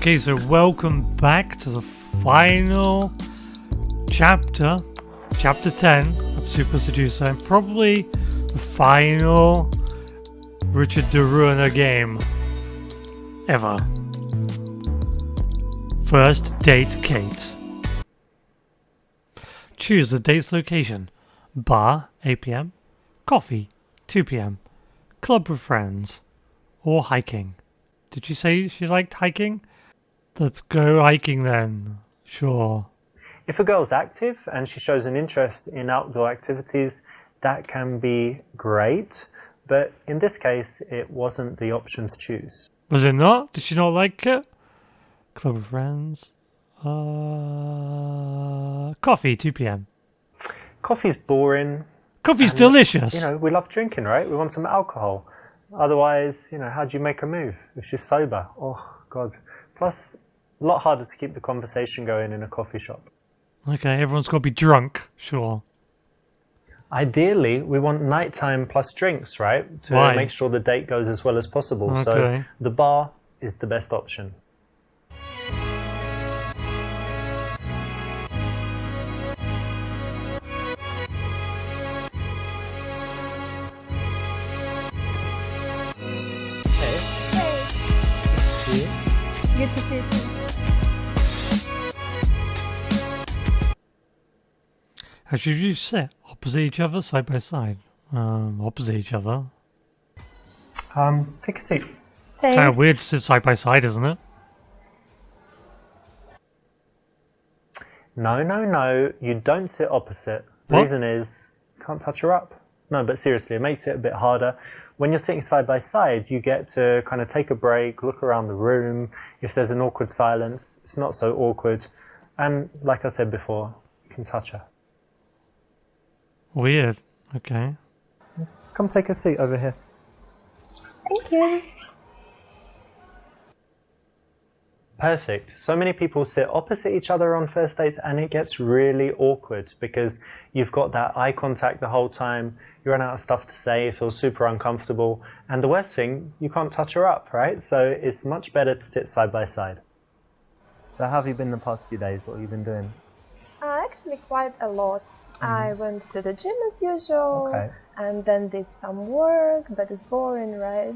Okay, so welcome back to the final chapter, chapter 10 of Super Seducer, and probably the final Richard La Ruina game ever. First date Kate. Choose the date's location. Bar, 8 p.m. Coffee, 2 p.m. Club with friends. Or hiking. Did she say she liked hiking? Let's go hiking then. Sure. If a girl's active and she shows an interest in outdoor activities, that can be great. But in this case, it wasn't the option to choose. Was it not? Did she not like it? Club of friends. Coffee, 2 p.m. Coffee's boring. Coffee's delicious. You know, we love drinking, right? We want some alcohol. Otherwise, you know, how do you make a move if she's sober? Oh, God. Plus, a lot harder to keep the conversation going in a coffee shop. Okay, everyone's got to be drunk, sure. Ideally, we want nighttime plus drinks, right? To make sure the date goes as well as possible. Okay. So the bar is the best option. Good to see you too. How should you sit? Opposite each other, side by side? Opposite each other. Take a seat. Thanks. Kind of weird to sit side by side, isn't it? No. You don't sit opposite. The What? reason is, you can't touch her up. No, but seriously, it makes it a bit harder. When you're sitting side by side, you get to kind of take a break, look around the room. If there's an awkward silence, it's not so awkward. And like I said before, you can touch her. Weird. Okay. Come take a seat over here. Thank you. Perfect. So many people sit opposite each other on first dates and it gets really awkward because you've got that eye contact the whole time, you run out of stuff to say, it feels super uncomfortable, and the worst thing, you can't touch her up, right? So it's much better to sit side by side. So how have you been the past few days? What have you been doing? Actually, quite a lot. I went to the gym as usual, and then did some work, but it's boring, right?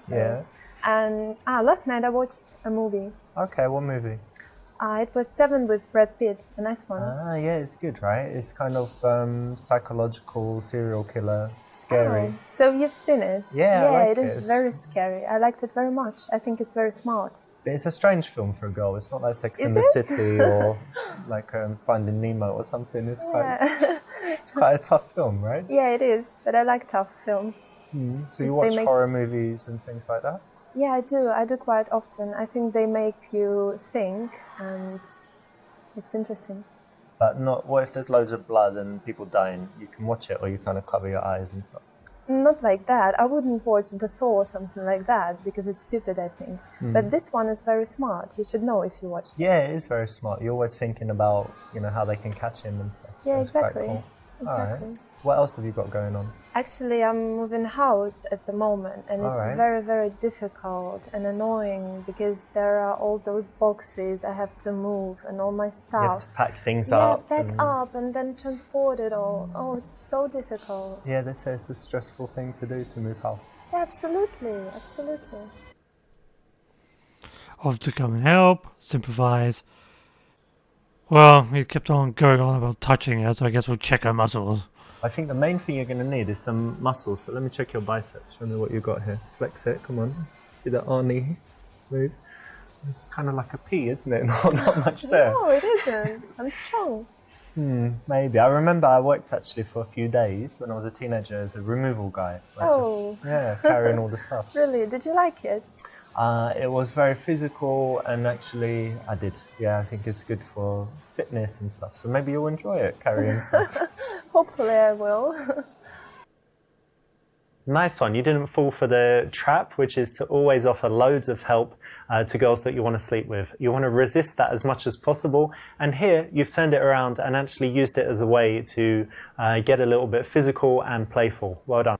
Yeah. And last night I watched a movie. Okay, what movie? It was Seven with Brad Pitt, a nice one. Yeah, it's good, right? It's kind of psychological, serial killer, scary. Oh, so you've seen it? Yeah, I like it is very scary. I liked it very much. I think it's very smart. But it's a strange film for a girl. It's not like Sex and Is the it? City or like Finding Nemo or something. It's quite a tough film, right? Yeah, it is. But I like tough films. So you watch horror movies and things like that? Yeah, I do. I do quite often. I think they make you think, and it's interesting. But not. What if there's loads of blood and people dying? You can watch it, or you kind of cover your eyes and stuff. Not like that. I wouldn't watch The Saw or something like that because it's stupid, I think. But this one is very smart. You should know if you watched it. Yeah, it is very smart. You're always thinking about, you know, how they can catch him and stuff. So Yeah, it's quite exactly. cool. Exactly. All right. What else have you got going on? Actually, I'm moving house at the moment, and it's Alright. very, very difficult and annoying because there are all those boxes I have to move and all my You stuff. have to pack things Yeah, up. pack up and then transport it all. Oh, it's so difficult. Yeah, they say it's a stressful thing to do to move house. Yeah, absolutely, absolutely. I'll have to come and help, sympathize. Well, he kept on going on about touching her, so I guess we'll check her muscles. I think the main thing you're going to need is some muscles. So let me check your biceps. Show me what you've got here. Flex it. Come on. See the Arnie move? It's kind of like a P, isn't it? Not much there. No, it isn't. I'm strong. Maybe. I remember I worked actually for a few days when I was a teenager as a removal guy. Carrying all the stuff. Really? Did you like it? It was very physical, and actually I did. Yeah, I think it's good for fitness and stuff. So maybe you'll enjoy it, carrying stuff. Hopefully I will. Nice one. You didn't fall for the trap, which is to always offer loads of help to girls that you want to sleep with. You want to resist that as much as possible. And here you've turned it around and actually used it as a way to get a little bit physical and playful. Well done.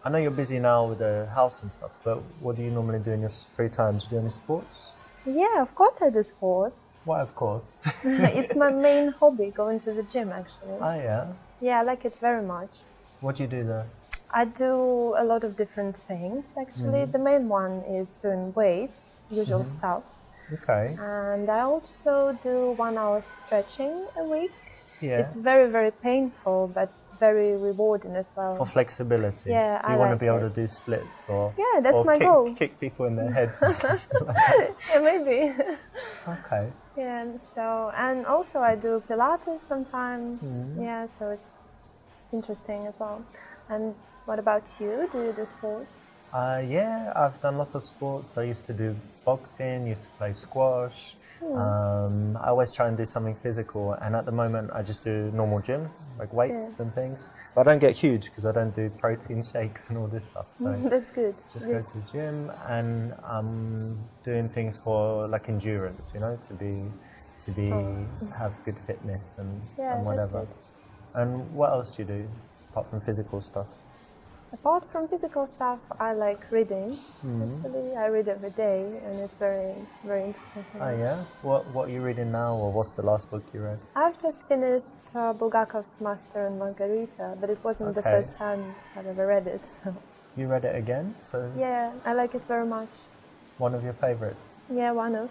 I know you're busy now with the house and stuff, but what do you normally do in your free time? Do you do any sports? Yeah, of course I do sports. Why, of course. It's my main hobby, going to the gym actually. Oh, yeah? Yeah, I like it very much. What do you do there? I do a lot of different things actually. The main one is doing weights, usual stuff. Okay. And I also do 1 hour stretching a week. Yeah. It's very, very painful, but very rewarding as well. For flexibility. Yeah, so you I want like to be able it. to do splits or Yeah, that's or my goal. kick people in their heads and something like that. Yeah, maybe. Okay. Yeah, so, and also I do Pilates sometimes. Yeah, so it's interesting as well. And what about you? Do you do sports? Yeah, I've done lots of sports. I used to do boxing, used to play squash. I always try and do something physical, and at the moment I just do normal gym, like weights and things. But I don't get huge because I don't do protein shakes and all this stuff. So That's good. just go to the gym, and I'm doing things for like endurance, you know, have good fitness and whatever. That's good. And what else do you do apart from physical stuff? Apart from physical stuff, I like reading. Actually, I read every day, and it's very, very interesting for me. Oh yeah? What are you reading now, or what's the last book you read? I've just finished Bulgakov's Master and Margarita, but it wasn't the first time I've ever read it. So. You read it again? So Yeah, I like it very much. one of your favorites? Yeah, one of.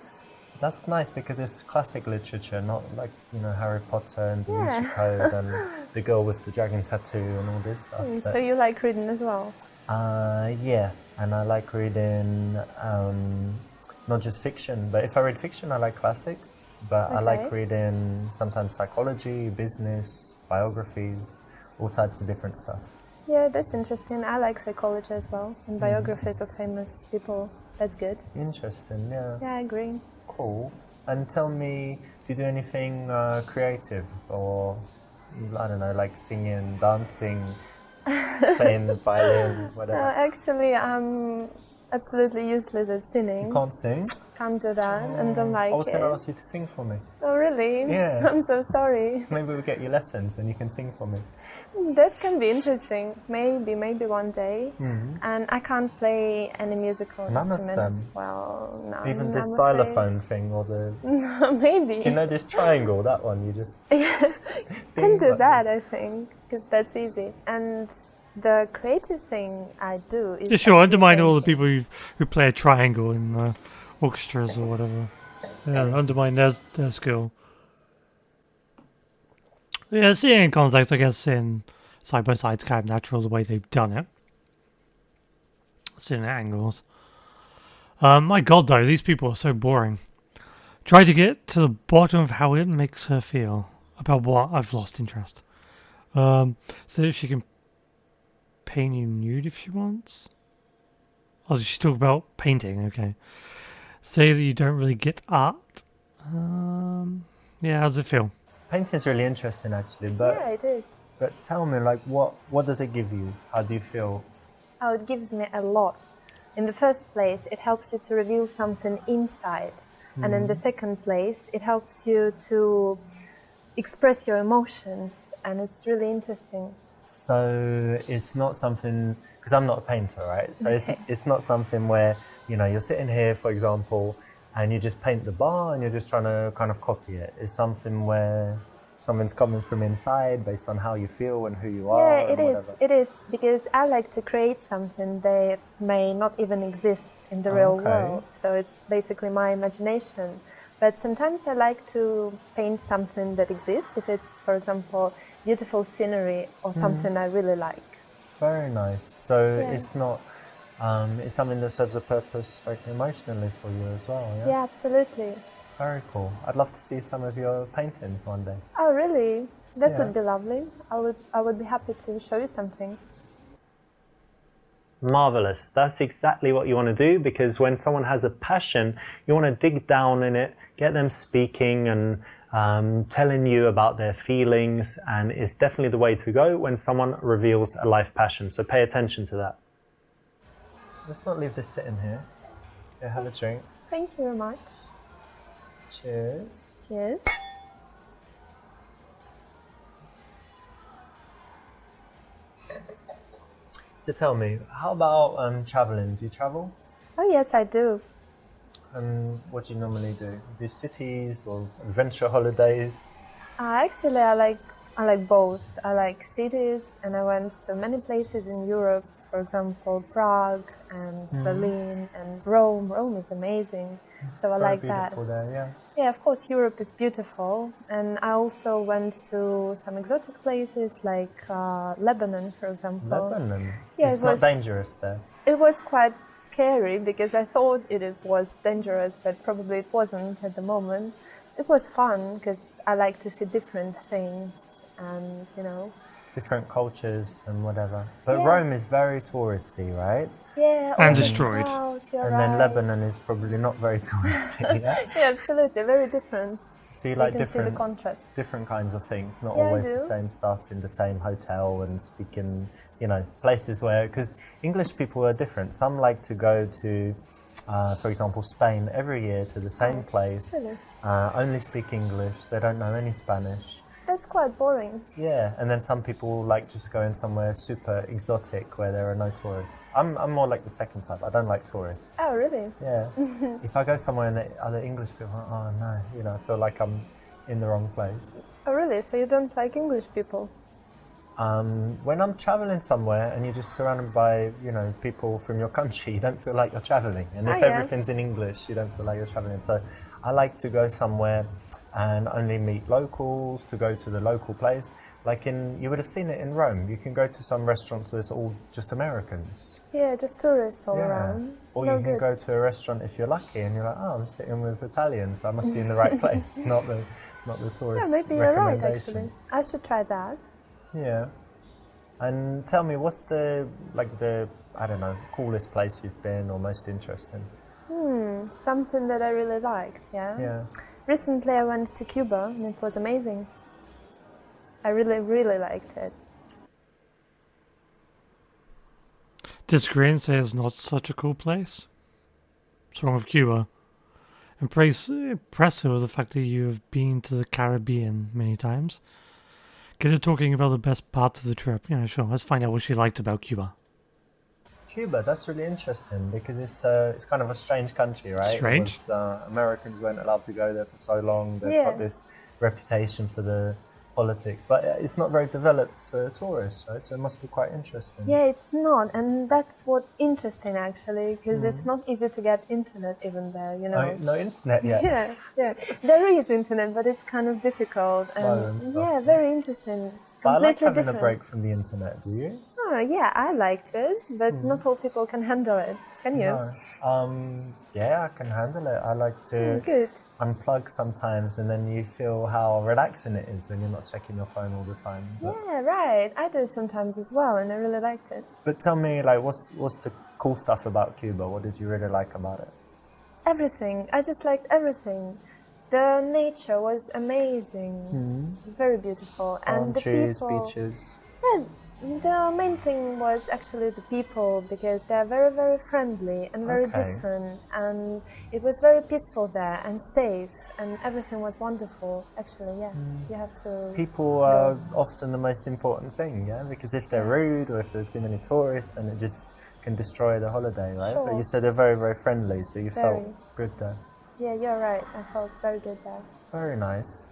That's nice because it's classic literature, not like, you know, Harry Potter and Da Vinci Code and the girl with the dragon tattoo and all this stuff. So you like reading as well? Yeah, and I like reading not just fiction, but if I read fiction, I like classics. But I like reading sometimes psychology, business, biographies, all types of different stuff. Yeah, that's interesting. I like psychology as well, and biographies of famous people. That's good. Interesting, yeah. Yeah, I agree. Cool. And tell me, do you do anything creative, or I don't know, like singing, dancing, playing the violin, whatever? Actually, I'm absolutely useless at singing. You can't sing? Can't do that, and don't like I was going it. to ask you to sing for me. Oh, really? Yeah. I'm so sorry. Maybe we'll get you lessons and you can sing for me. That can be interesting. Maybe one day. And I can't play any musical None of instruments. them? Well, no. Even this I'm xylophone thing or the... afraid. Maybe. Do you know this triangle, that one? You just... Can do that, I think, because that's easy. And the creative thing I do is... Yeah, sure, actually undermine all the painting. people who play a triangle in orchestras or whatever. Yeah, undermine their skill. Yeah, seeing in context, I guess, in side by side, it's kind of natural the way they've done it. Seeing at angles. My god, though, these people are so boring. Try to get to the bottom of how it makes her feel. About what? I've lost interest. So she can paint you nude if she wants. Oh, she talk about painting, okay. Say that you don't really get art. Yeah, how's it feel? Painting's really interesting, actually, but... Yeah, it is. But tell me, like, what does it give you? How do you feel? Oh, it gives me a lot. In the first place, it helps you to reveal something inside. And in the second place, it helps you to express your emotions. And it's really interesting. So it's not something... Because I'm not a painter, right? So it's not something where, you know, you're sitting here, for example, and you just paint the bar and you're just trying to kind of copy it. It's something where something's coming from inside based on how you feel and who you are. Yeah, it is. It is, because I like to create something that may not even exist in the real world. So it's basically my imagination. But sometimes I like to paint something that exists, if it's, for example, beautiful scenery or something I really like. Very nice. So it's not... it's something that serves a purpose, like, emotionally for you as well, yeah? Yeah, absolutely. Very cool. I'd love to see some of your paintings one day. Oh, really? That would be lovely. I would be happy to show you something. Marvelous. That's exactly what you want to do, because when someone has a passion, you want to dig down in it, get them speaking and telling you about their feelings, and it's definitely the way to go when someone reveals a life passion. So pay attention to that. Let's not leave this sitting here. Yeah, have a drink. Thank you very much. Cheers. Cheers. So tell me, how about traveling? Do you travel? Oh, yes, I do. And what do you normally do? Do cities or adventure holidays? Actually, I like both. I like cities, and I went to many places in Europe. For example, Prague and Berlin and Rome. Rome is amazing, so I like that. Very beautiful there, yeah. Yeah, of course, Europe is beautiful, and I also went to some exotic places like Lebanon, for example. Lebanon? Yeah, it's not dangerous there. It was quite scary because I thought it was dangerous, but probably it wasn't at the moment. It was fun because I like to see different things and, different cultures and whatever. But Rome is very touristy, right? Yeah, and destroyed. Then Lebanon is probably not very touristy. Yeah, yeah, absolutely, very different. So you like can see the contrast. different kinds of things, not always the same stuff in the same hotel and speak in, places where, because English people are different. Some like to go to, for example, Spain every year to the same place, really? Only speak English, they don't know any Spanish. That's quite boring. Yeah, and then some people like just going somewhere super exotic where there are no tourists. I'm more like the second type. I don't like tourists. Oh, really? Yeah. If I go somewhere and the other English people are, oh no, I feel like I'm in the wrong place. Oh, really? So you don't like English people? When I'm traveling somewhere and you're just surrounded by, people from your country, you don't feel like you're traveling. And if everything's in English, you don't feel like you're traveling. So I like to go somewhere and only meet locals, to go to the local place. Like you would have seen it in Rome. You can go to some restaurants where it's all just Americans. Yeah, just tourists all around. Or you can go to a restaurant if you're lucky and you're like, oh, I'm sitting with Italians, so I must be in the right place, not the tourist. Yeah, maybe you're right, actually. I should try that. Yeah. And tell me, what's the coolest place you've been or most interesting? Something that I really liked, Yeah. Recently I went to Cuba and it was amazing. I really, really liked it. Disagree and say it's not such a cool place. What's wrong with Cuba? Impressive with the fact that you have been to the Caribbean many times. Get her talking about the best parts of the trip. Yeah, sure. Let's find out what she liked about Cuba. Cuba, that's really interesting because it's kind of a strange country, right? Strange. Americans weren't allowed to go there for so long. They've got this reputation for the politics, but it's not very developed for tourists, right? So it must be quite interesting. Yeah, it's not, and that's what's interesting actually, because it's not easy to get internet even there, No internet yet. Yeah. There is internet, but it's kind of difficult. Slow and stuff. Yeah, very interesting. But I like Completely having a break from the internet. Do you? Oh, yeah, I liked it, but not all people can handle it. Can you? No. Yeah, I can handle it. I like to Good. unplug sometimes, and then you feel how relaxing it is when you're not checking your phone all the time. But, Yeah, right. I do it sometimes as well, and I really liked it. but tell me, like, what's the cool stuff about Cuba? What did you really like about it? Everything. I just liked everything. The nature was amazing. Very beautiful. Palm And the trees, people. beaches. Yeah, the main thing was actually the people, because they're very, very friendly and very different. And it was very peaceful there and safe. And everything was wonderful. Actually, you have to. People are often the most important thing, yeah? Because if they're rude or if there are too many tourists, then it just can destroy the holiday, right? Sure. But you said they're very, very friendly, so you felt Very. good there. Yeah, you're right. I felt very good there. Very nice.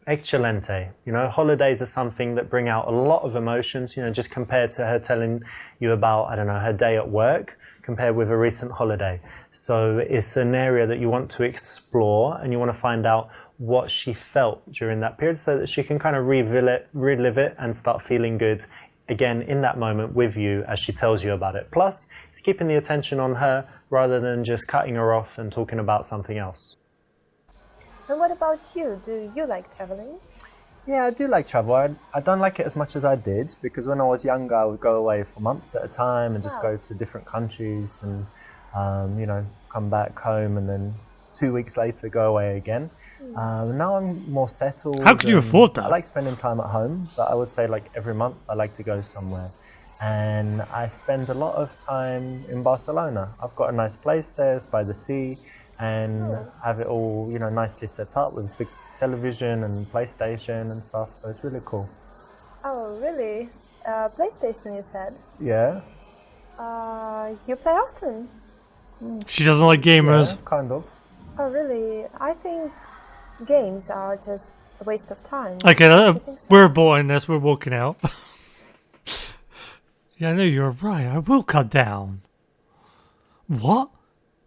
Excelente. Holidays are something that bring out a lot of emotions, just compared to her telling you about, her day at work, compared with a recent holiday. So it's an area that you want to explore and you want to find out what she felt during that period so that she can kind of relive it and start feeling good again in that moment with you as she tells you about it. Plus, it's keeping the attention on her rather than just cutting her off and talking about something else. And what about you? Do you like traveling? Yeah, I do like travel. I don't like it as much as I did because when I was younger, I would go away for months at a time and just go to different countries and, come back home and then 2 weeks later go away again. Now I'm more settled. How could you afford that? I like spending time at home, but I would say like every month I like to go somewhere. And I spend a lot of time in Barcelona. I've got a nice place there, it's by the sea, and have it all, nicely set up with big television and PlayStation and stuff. So it's really cool. Oh, really? PlayStation, you said? Yeah. You play often? She doesn't like gamers. Yeah, kind of. Oh, really? I think games are just a waste of time. Okay, You think so? we're aborting this. We're walking out. Yeah, I know you're right. I will cut down. What?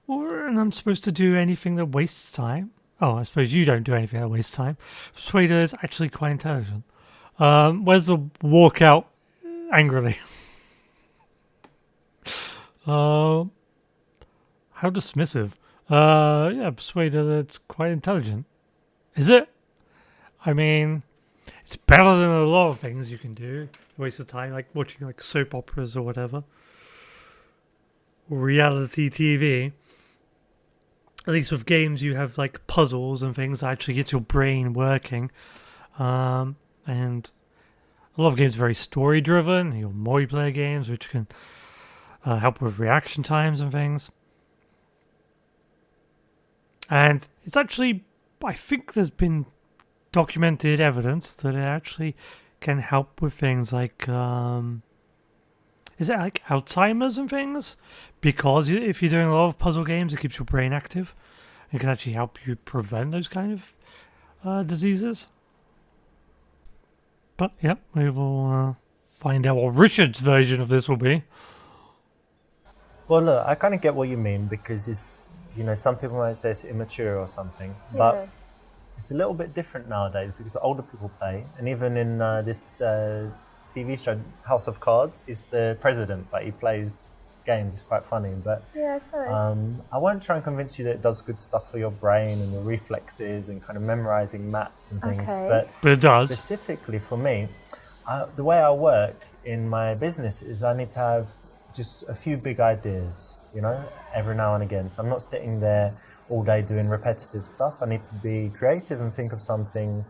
And I'm supposed to do anything that wastes time? Oh, I suppose you don't do anything that wastes time. Persuader is actually quite intelligent. Where's the walkout angrily? How dismissive. Yeah, Persuader, that's quite intelligent. Is it? I mean, it's better than a lot of things you can do. Waste of time, like watching like soap operas or whatever. Or reality TV. At least with games you have like puzzles and things that actually get your brain working. And a lot of games are very story driven. Your multiplayer games which can help with reaction times and things. And it's actually, I think there's been documented evidence that it actually can help with things like, is it like Alzheimer's and things? Because if you're doing a lot of puzzle games, it keeps your brain active. It can actually help you prevent those kind of diseases. But yeah, we will find out what Richard's version of this will be. Well, look, I kind of get what you mean because it's, you know, some people might say it's immature or something, but it's a little bit different nowadays because older people play, and even in this TV show, House of Cards, he's the president, but he plays games. It's quite funny, but Yeah, sorry. I won't try and convince you that it does good stuff for your brain and your reflexes and kind of memorizing maps and things, Okay. But it does. specifically for me, the way I work in my business is I need to have just a few big ideas, you know, every now and again. So I'm not sitting there all day doing repetitive stuff. I need to be creative and think of something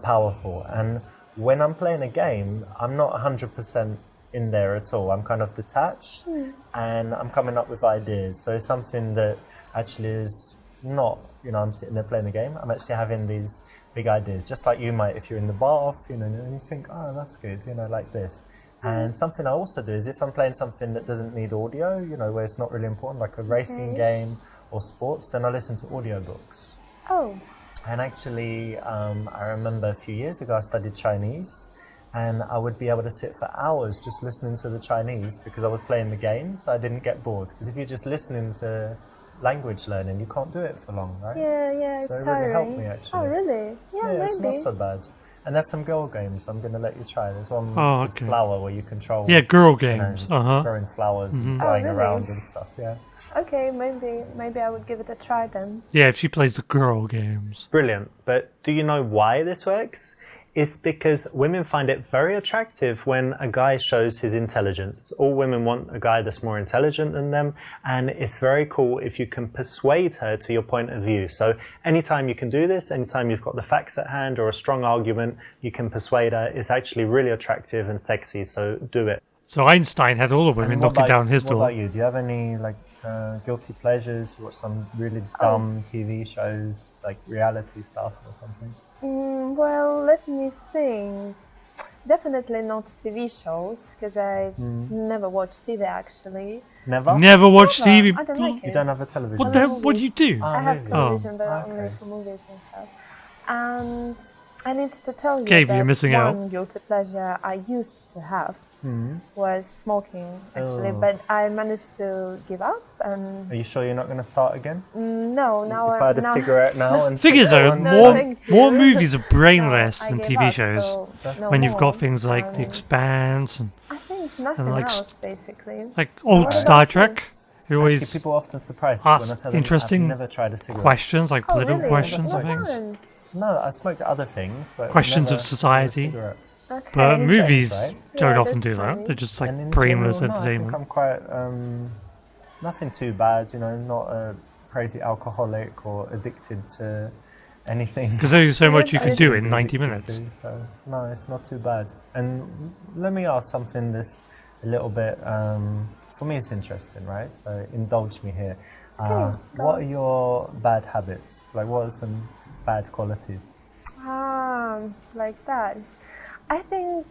powerful. And when I'm playing a game, I'm not 100% in there at all. I'm kind of detached and I'm coming up with ideas. So it's something that actually is not, you know, I'm sitting there playing a game. I'm actually having these big ideas, just like you might if you're in the bath, you know, and you think, oh, that's good, you know, like this. And something I also do is if I'm playing something that doesn't need audio, you know, where it's not really important, like a racing game or sports, then I listen to audiobooks. Oh, And actually, I remember a few years ago I studied Chinese, and I would be able to sit for hours just listening to the Chinese because I was playing the game, so I didn't get bored. Because if you're just listening to language learning, you can't do it for long, right? yeah, So it's it really tiring. helped me, actually. Oh, really? Yeah, It's maybe. not so bad. And there's some girl games I'm going to let you try. There's one with okay. flower where you control Yeah, girl you know, games. Uh-huh. growing flowers and Oh, flying really? around and stuff, yeah. Okay, maybe I would give it a try then. Yeah, if she plays the girl games. Brilliant. But do you know why this works? It's because women find it very attractive when a guy shows his intelligence. All women want a guy that's more intelligent than them, and it's very cool if you can persuade her to your point of view. So anytime you can do this, anytime you've got the facts at hand or a strong argument, you can persuade her. It's actually really attractive and sexy, so do it. So Einstein had all the women And what knocking down his what door. about you? Do you have any like guilty pleasures? You watch some really dumb TV shows, like reality stuff or something? Well, let me think. Definitely not TV shows, because I never watch TV actually. Never? Never watch TV. I don't like You it. don't have a television? What the? What do you do? I have really? television, but only okay. for movies and stuff. And I need to tell you Okay, that you're missing one out. guilty pleasure I used to have was smoking, actually, Oh. but I managed to give up. And Are you sure you're not going to start again? no, now If I had a now, cigarette now and Thing is, though, No, more thank you. more movies are no, brainless I than gave TV up, shows. so no When you've got more. things like The And Expanse and I think nothing like else, basically. like old What Star about you? Trek. It Actually, always people are often surprised ask when I tell them interesting I've never tried a cigarette. questions, like Oh, political really? questions What and things. ones? No, I smoked other things, but Questions of never society. a cigarette. Okay. But It's movies right? don't Yeah, often that's do that. funny. They're just like And in brainless general, no, I think entertainment. I'm quite nothing too bad, you know, not a crazy alcoholic or addicted to anything. Because there's so much you can do in Addicted 90 to, minutes. so no, it's not too bad. And let me ask something that's a little bit for me it's interesting, right? So indulge me here. Okay, go What on. are your bad habits? Like what are some bad qualities? Like that. I think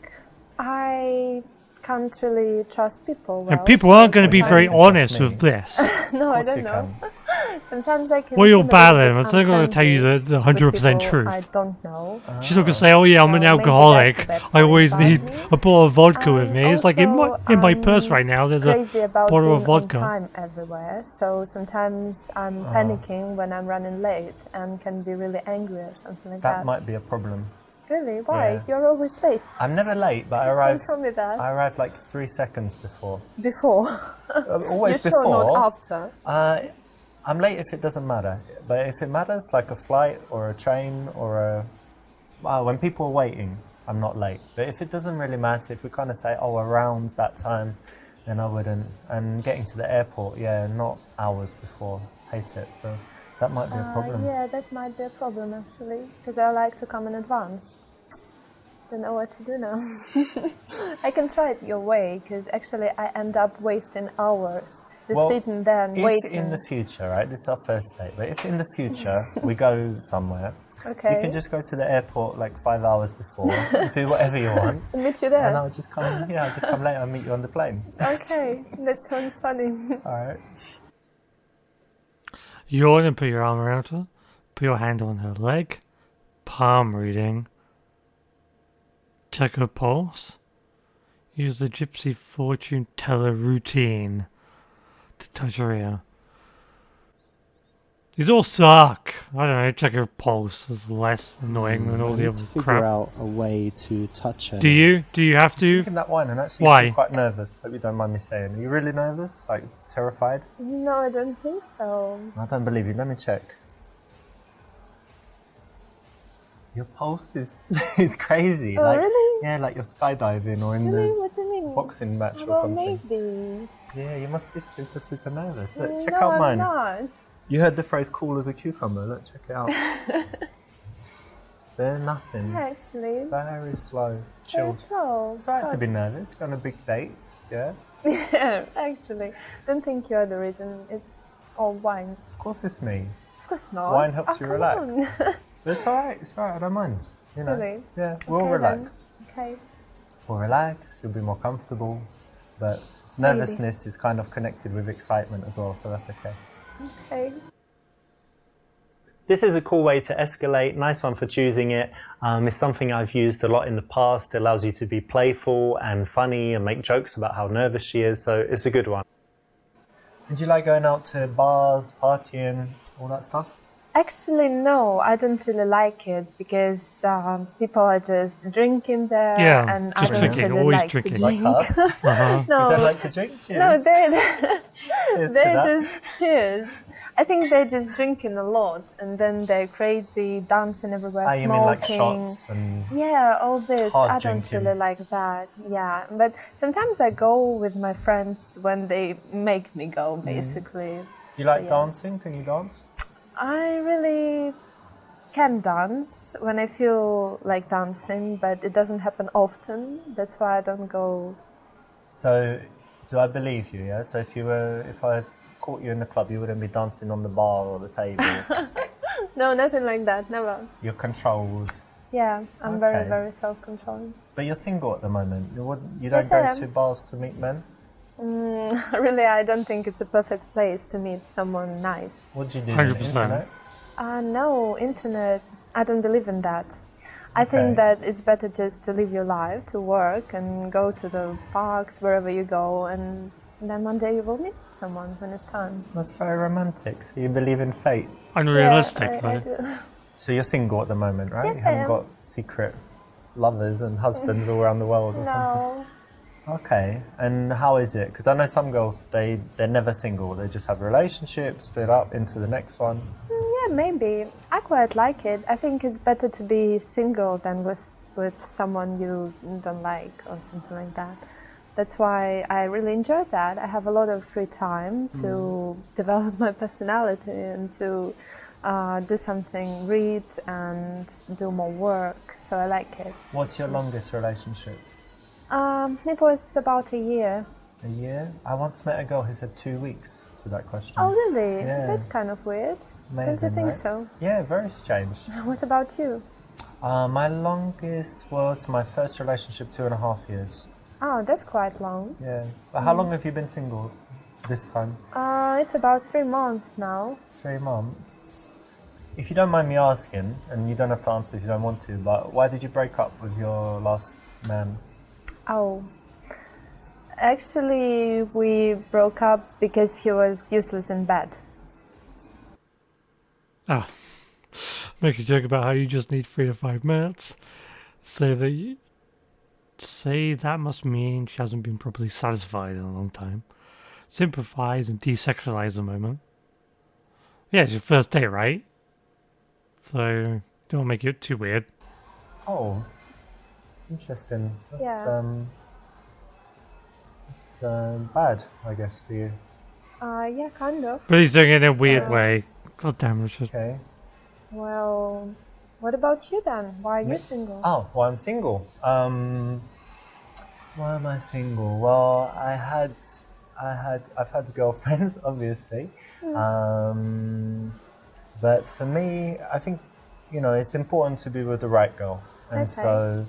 I can't really trust people well. And people so aren't going to be very sometimes- honest with this. No, I Of course don't you know. can. Sometimes I can. Well, you're seem a bad little at bit them. It's not going to tell you unfriendly the with 100% people truth. I don't know. She's not going to say, oh yeah, I'm an So maybe that's a alcoholic. bad I always point need about me. a bottle of vodka with me. It's like in Also, my purse right now, there's a crazy about bottle being of vodka. on time everywhere. So sometimes I'm panicking when I'm running late and can be really angry or something like that. That might be a problem. Really? Why? Yeah. You're always late. I'm never late, but I Don't arrive. tell me that. I arrive like 3 seconds before. Before. Always You're before. sure not after? I'm late if it doesn't matter, but if it matters, like a flight or a train or when people are waiting, I'm not late. But if it doesn't really matter, if we kind of say, oh, around that time, then I wouldn't. And getting to the airport, yeah, not hours before. Hate it. So that might be a problem. Yeah, that might be a problem actually, because I like to come in advance. Don't know what to do now. I can try it your way, because actually I end up wasting hours just sitting there and if waiting. in the future, right, this is our first date, but if in the future we go somewhere, Okay. you can just go to the airport like 5 hours before, do whatever you want, I'll meet you there. and I'll just come, I'll just come later and meet you on the plane. Okay, that sounds funny. All right. You want to put your arm around her, put your hand on her leg, palm reading, check her pulse, use the gypsy fortune teller routine to touch her ear. These all suck. I don't know, check her pulse is less annoying than all the other figure crap. out a way to touch her. Do you? Do you have to? Drinking that wine and actually Why? feel quite nervous. Hope you don't mind me saying. Are you really nervous? Like terrified? No, I don't think so. I don't believe you. Let me check. Your pulse is crazy. Oh, like, really? Yeah, like you're skydiving or in Really? the What do you mean? boxing match or Well, something. maybe. Yeah, you must be super, super nervous. Look, check No, out I'm mine. not. You heard the phrase cool as a cucumber. Look, check it out. So nothing. Actually, Very slow. very Chill. slow. It's alright to be but- nervous. You're on a big date. Yeah. Yeah, actually, don't think you're the reason. It's all wine. Of course it's me. Of course not. Wine helps you come relax. on. But it's alright. It's alright. I don't mind. You know. Really? Yeah. We'll Okay, relax. Okay. We'll relax. You'll be more comfortable. But nervousness is kind of connected with excitement as well. So that's okay. Okay. This is a cool way to escalate. Nice one for choosing it. It's something I've used a lot in the past. It allows you to be playful and funny and make jokes about how nervous she is. So it's a good one. And do you like going out to bars, partying, all that stuff? Actually, no, I don't really like it because people are just drinking there, Yeah, and just I don't drinking, really always like drinking. to Like drink. us? Uh-huh. You don't No, like to drink? Cheers. no, Cheers to they're that. just cheers. I think they're just drinking a lot, and then they're crazy, dancing everywhere, Ah, you mean like smoking. shots and Yeah, all this. Hard I don't drinking. really like that. Yeah, but sometimes I go with my friends when they make me go, basically. you like Yes. dancing? Can you dance? I really can dance when I feel like dancing, but it doesn't happen often. That's why I don't go. So, do I believe you? Yeah. So if I caught you in the club, you wouldn't be dancing on the bar or the table. No, nothing like that. Never. You're controlled. Yeah, I'm very, Okay. very self-controlling. But you're single at the moment. You don't Yes, I go am. to bars to meet men. Really, I don't think it's a perfect place to meet someone nice. What do you do? on the 100%. internet? No, internet. I don't believe in that. I Okay. think that it's better just to live your life, to work and go to the parks wherever you go, and then one day you will meet someone when it's time. That's very romantic. So you believe in fate. Unrealistic, Yeah, I right? do. So you're single at the moment, right? Yes, you I haven't am. got secret lovers and husbands all around the world or something. No. Okay. And how is it? Because I know some girls, they're never single. They just have relationships, split up into the next one. Yeah, maybe. I quite like it. I think it's better to be single than with someone you don't like or something like that. That's why I really enjoy that. I have a lot of free time to develop my personality and to do something, read and do more work. So I like it. What's your longest relationship? It was about a year. A year? I once met a girl who said 2 weeks to that question. Oh, really? Yeah. That's kind of weird. Don't you Amazing, think right? so? Yeah, very strange. What about you? My longest was my first relationship, 2.5 years. Oh, that's quite long. Yeah. But how long have you been single this time? It's about 3 months now. 3 months. If you don't mind me asking, and you don't have to answer if you don't want to, but why did you break up with your last man? Oh, actually, we broke up because he was useless in bed. Ah, make a joke about how you just need 3 to 5 minutes. Say that must mean she hasn't been properly satisfied in a long time. Sympathize and desexualize the moment. Yeah, it's your first date, right? So don't make it too weird. Oh, interesting. That's, Yeah. It's bad, I guess, for you. Yeah, kind of. But he's doing it in a weird way. God damn, Richard. Okay. Well, what about you then? Why are you single? Oh, well, I'm single. Why am I single? Well, I've had girlfriends, obviously. But for me, I think, it's important to be with the right girl. And Okay. so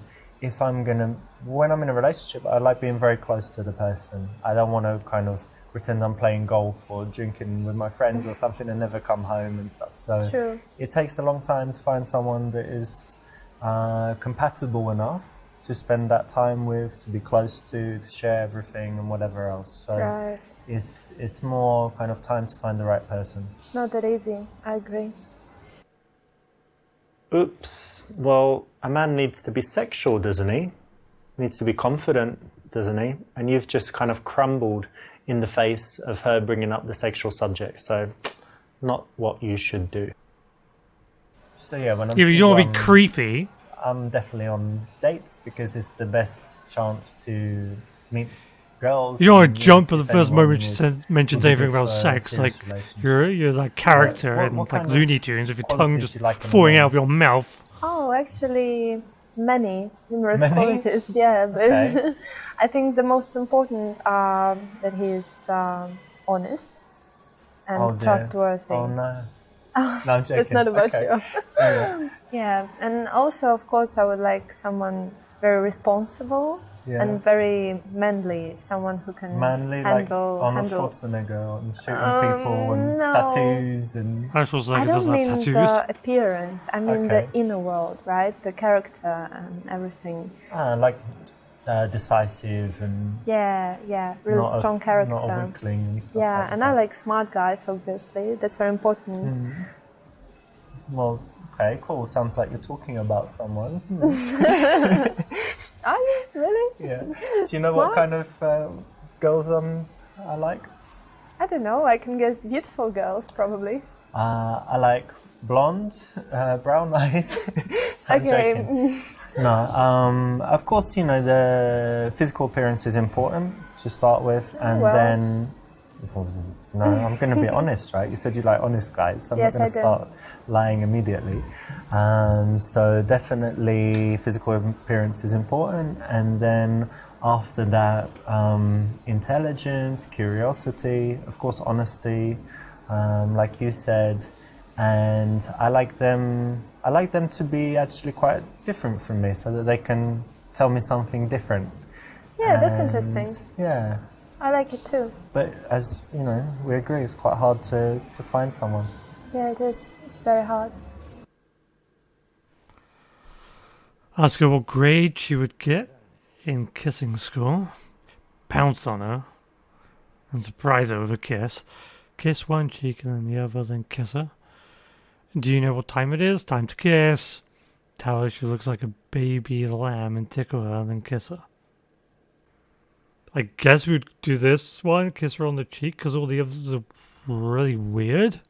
when I'm in a relationship, I like being very close to the person. I don't want to kind of pretend I'm playing golf or drinking with my friends or something and never come home and stuff. So True. it takes a long time to find someone that is compatible enough to spend that time with, to be close to share everything and whatever else. So Right. it's more kind of time to find the right person. It's not that easy. I agree. Oops. Well, a man needs to be sexual, doesn't he? Needs to be confident, doesn't he? And you've just kind of crumbled in the face of her bringing up the sexual subject. So, not what you should do. So yeah, when I'm Yeah, but you don't want to be single, creepy. I'm definitely on dates because it's the best chance to meet girls. You don't want and to jump see at the if first anyone moment she mentions would be anything good about for a sex. Like serious relationship. you're like character What in like kind of Looney Tunes with your tongue qualities just do you like in a falling man? out of your mouth. Oh, actually, numerous Many? qualities. Yeah, but Okay. I think the most important are that he is honest and Oh, dear. trustworthy. Oh no. No, I'm joking. It's not about Okay. you. Yeah. Yeah, and also, of course, I would like someone very responsible Yeah. and very manly, someone who can Manly, like handle. Arnold Schwarzenegger and shooting people and no. tattoos and... I suppose I like it don't doesn't mean have tattoos. the appearance. I mean Okay. the inner world, right? The character and everything. like decisive and Yeah, really not strong a, character. not a weakling and stuff. Yeah, like and that. I like smart guys, obviously. That's very important. Well, okay, cool. Sounds like you're talking about someone. Are you really? Yeah. Do you know what What? kind of girls I like? I don't know. I can guess beautiful girls, probably. I like blonde, brown eyes. I'm Okay. joking. No, of course, the physical appearance is important to start with, and Well. then... No, I'm going to be honest, right? You said you like honest guys, so I'm Yes, not going I to do. start lying immediately. So definitely physical appearance is important, and then after that, intelligence, curiosity, of course, honesty, like you said, and I like them to be actually quite different from me, so that they can tell me something different. Yeah, that's And, interesting. Yeah. I like it too. But as you know, we agree it's quite hard to find someone. Yeah, it is. It's very hard. Ask her what grade she would get in kissing school. Pounce on her and surprise her with a kiss. Kiss one cheek and then the other, then kiss her. Do you know what time it is? Time to kiss. Tell her she looks like a baby lamb and tickle her, then kiss her. I guess we'd do this one, kiss her on the cheek, because all the others are really weird.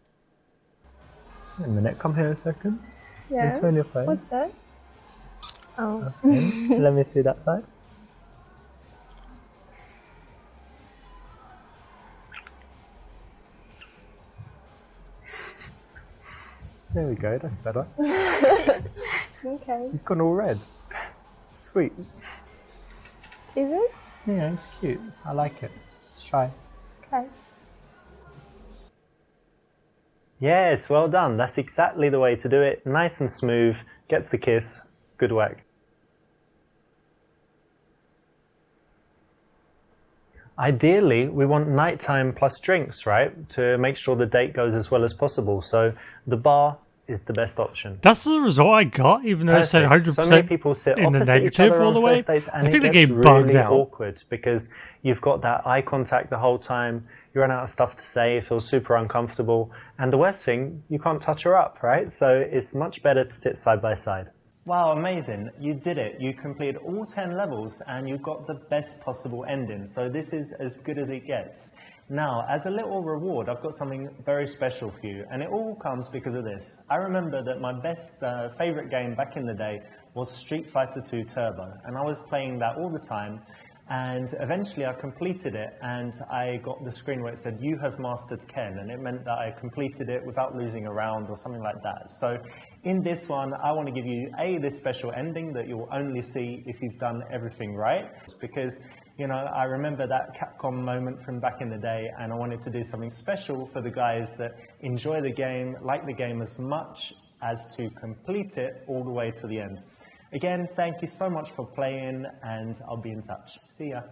Wait a minute, come here a second. Yeah. Turn your face. What's that? Oh. Okay. Let me see that side. There we go, that's better. Okay. You've gone all red. Sweet. Is it? Yeah, it's cute. I like it. Let's try. Okay. Yes, well done. That's exactly the way to do it. Nice and smooth. Gets the kiss. Good work. Ideally, we want nighttime plus drinks, right? To make sure the date goes as well as possible. So the bar is the best option. That's the result I got, even though it said 100% So many people sit in the opposite each negative other all on the way. first dates, and I think the it gets game bugged really out. awkward because you've got that eye contact the whole time. You run out of stuff to say. It feels super uncomfortable. And the worst thing, you can't touch her up, right? So it's much better to sit side by side. Wow, amazing. You did it. You completed all 10 levels and you got the best possible ending. So this is as good as it gets. Now, as a little reward, I've got something very special for you. And it all comes because of this. I remember that my best favorite game back in the day was Street Fighter 2 Turbo. And I was playing that all the time. And eventually I completed it and I got the screen where it said, "You have mastered Ken." And it meant that I completed it without losing a round or something like that. So in this one, I want to give you this special ending that you'll only see if you've done everything right. Because, you know, I remember that Capcom moment from back in the day, and I wanted to do something special for the guys that enjoy the game, like the game as much as to complete it all the way to the end. Again, thank you so much for playing, and I'll be in touch. See ya.